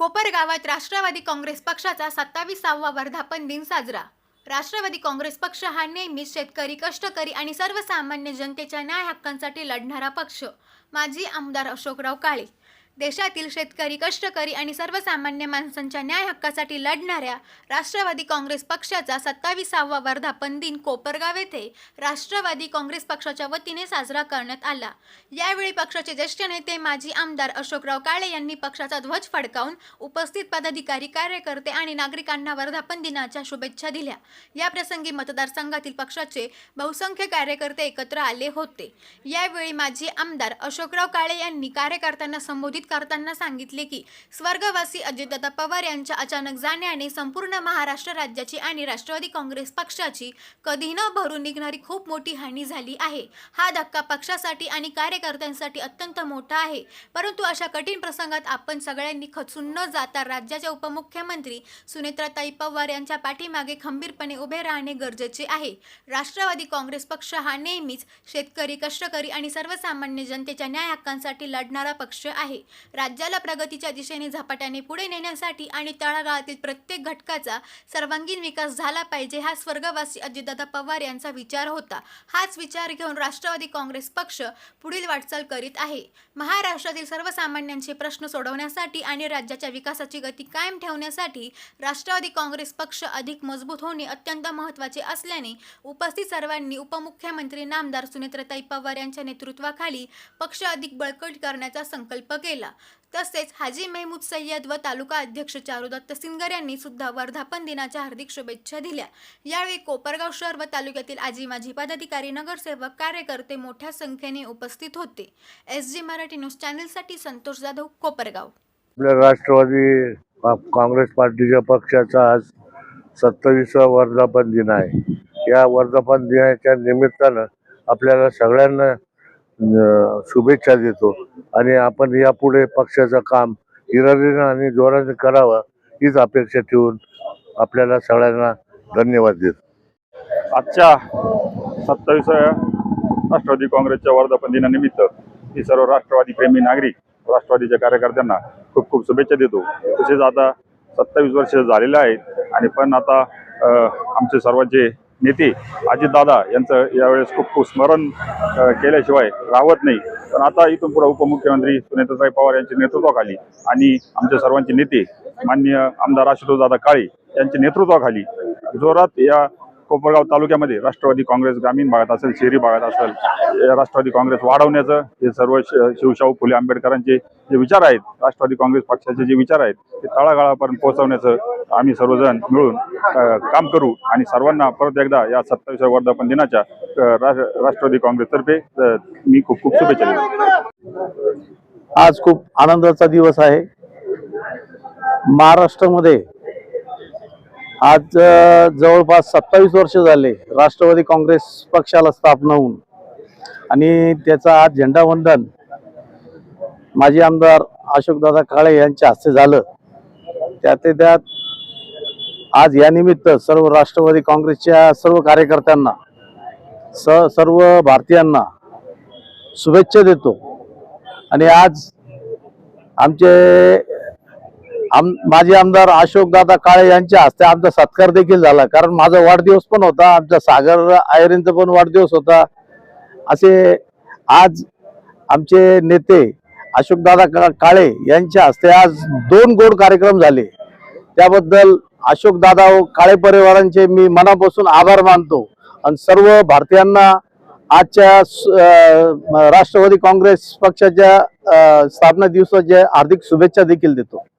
कोपरगावात राष्ट्रवादी काँग्रेस पक्षाचा 27वा वर्धापन दिन साजरा। राष्ट्रवादी काँग्रेस पक्ष हा नेहमीच शेतकरी, कष्टकरी आणि सर्वसामान्य जनतेच्या न्याय हक्कांसाठी लढणारा पक्ष। माजी आमदार अशोकराव काळे देशातील शेतकरी, कष्टकरी आणि सर्वसामान्य माणसांच्या न्याय हक्कासाठी लढणाऱ्या राष्ट्रवादी काँग्रेस पक्षाचा 27वा वर्धापन दिन कोपरगाव येथे राष्ट्रवादी काँग्रेस पक्षाच्या वतीने साजरा करण्यात आला। यावेळी पक्षाचे ज्येष्ठ नेते माजी आमदार अशोकराव काळे यांनी पक्षाचा ध्वज फडकावून उपस्थित पदाधिकारी, कार्यकर्ते आणि नागरिकांना वर्धापन दिनाच्या शुभेच्छा दिल्या। या प्रसंगी मतदारसंघातील पक्षाचे बहुसंख्य कार्यकर्ते एकत्र आले होते। यावेळी माजी आमदार अशोकराव काळे यांनी कार्यकर्त्यांना संबोधित करताना सांगितले की स्वर्गवासी अजितदादा पवार यांच्या अचानक जाण्याने संपूर्ण महाराष्ट्र राज्याची आणि राष्ट्रवादी काँग्रेस पक्षाची कधी न भरून निघणारी खूप मोठी हानी झाली आहे। हा धक्का पक्षासाठी आणि कार्यकर्त्यांसाठी अत्यंत मोठा आहे, परंतु अशा कठीण प्रसंगात आपण सगळ्यांनी खचून न जाता राज्याच्या उपमुख्यमंत्री सुनेत्राताई पवार यांच्या पाठीमागे खंबीरपणे उभे राहणे गरजेचे आहे। राष्ट्रवादी काँग्रेस पक्ष हा नेहमीच शेतकरी, कष्टकरी आणि सर्वसामान्य जनतेच्या न्याय हक्कांसाठी लढणारा पक्ष आहे। राज्याला प्रगतीच्या दिशेने झपाट्याने पुढे नेण्यासाठी आणि तळागाळातील प्रत्येक घटकाचा सर्वांगीण विकास झाला पाहिजे, हा स्वर्गवासी अजितदादा पवार यांचा विचार होता। हाच विचार घेऊन राष्ट्रवादी काँग्रेस पक्ष पुढील वाटचाल करीत आहे। महाराष्ट्रातील सर्वसामान्यांचे प्रश्न सोडवण्यासाठी आणि राज्याच्या विकासाची गती कायम ठेवण्यासाठी राष्ट्रवादी काँग्रेस पक्ष अधिक मजबूत होणे अत्यंत महत्त्वाचे असल्याने उपस्थित सर्वांनी उपमुख्यमंत्री नामदार सुनेत्राताई पवार यांच्या नेतृत्वाखाली पक्ष अधिक बळकट करण्याचा संकल्प केला। तसेच हाजी महमूद सय्यद व तालुका अध्यक्ष चारुदत्त सिंगर यांनी सुद्धा वर्धापन दिनाच्या हार्दिक शुभेच्छा दिल्या। यावेळी कोपरगाव शहर व तालुक्यातील आजी माजी पदाधिकारी, नगरसेवक, कार्यकर्ते मोठ्या संख्येने उपस्थित होते। SG मराठी न्यूज चॅनलसाठी संतोष जाधव, कोपरगाव। आपल्या राष्ट्रवादी काँग्रेस पार्टीच्या पक्षाचा आज 27वा वर्धापन दिन आहे। या वर्धापन दिनाच्या निमित्तानं आपल्याला सगळ्यांना शुभेच्छा देतो आणि आपण यापुढे पक्षाचं काम हिरारीनं आणि जोराने करावं हीच अपेक्षा ठेवून आपल्याला सगळ्यांना धन्यवाद देतो। आजच्या 27व्या राष्ट्रवादी काँग्रेसच्या वर्धापन दिनानिमित्त मी सर्व राष्ट्रवादी प्रेमी नागरिक, राष्ट्रवादीच्या कार्यकर्त्यांना खूप खूप शुभेच्छा देतो। तसेच आता 27 वर्ष झालेले आहेत आणि पण आता आमचे सर्वांचे नेते अजितदादा यांचं यावेळेस खूप खूप स्मरण केल्याशिवाय राहत नाही। पण आता इथून पुढे उपमुख्यमंत्री सुनेत्राताई पवार यांच्या नेतृत्वाखाली आणि आमच्या सर्वांचे नेते माननीय आमदार आशुतोषदादा काळे यांच्या नेतृत्वाखाली जोरात या कोपरगाव तालुक्यामध्ये राष्ट्रवादी काँग्रेस ग्रामीण भागात असेल, शहरी भागात असेल, राष्ट्रवादी काँग्रेस वाढवण्याचं हे सर्व शिवशाहू फुले आंबेडकरांचे जे विचार आहेत, राष्ट्रवादी काँग्रेस पक्षाचे जे विचार आहेत ते तळागाळापर्यंत पोहोचवण्याचं आम्ही सर्वजण मिळून काम करू आणि सर्वांना परत एकदा या 27व्या वर्धापन दिनाच्या राष्ट्रवादी काँग्रेसतर्फे मी खूप खूप शुभेच्छा देतो। आज खूप आनंदाचा दिवस आहे। महाराष्ट्रामध्ये आज जवळपास 27 वर्ष झाले राष्ट्रवादी काँग्रेस पक्षाला स्थापना होऊन आणि त्याचा आज झेंडावंदन माजी आमदार अशोकदादा काळे यांच्या हस्ते झालं। त्यात आज या निमित्त सर्व राष्ट्रवादी काँग्रेसच्या सर्व कार्यकर्त्यांना, सर्व भारतीयांना शुभेच्छा देतो। आणि आज आमचे माजी आमदार अशोकदादा काळे यांच्या हस्ते आमचा सत्कार देखील झाला, कारण माझा वाढदिवस पण होता, आमच्या सागर आयरेंचा पण वाढदिवस होता। असे आज आमचे नेते अशोकदादा काळे यांच्या हस्ते आज 2 गोड कार्यक्रम झाले। त्याबद्दल अशोकदादा काळे परिवारांचे मी मनापासून आभार मानतो आणि सर्व भारतीयांना आजच्या राष्ट्रवादी काँग्रेस पक्षाच्या स्थापना दिवसाच्या हार्दिक शुभेच्छा देखील देतो।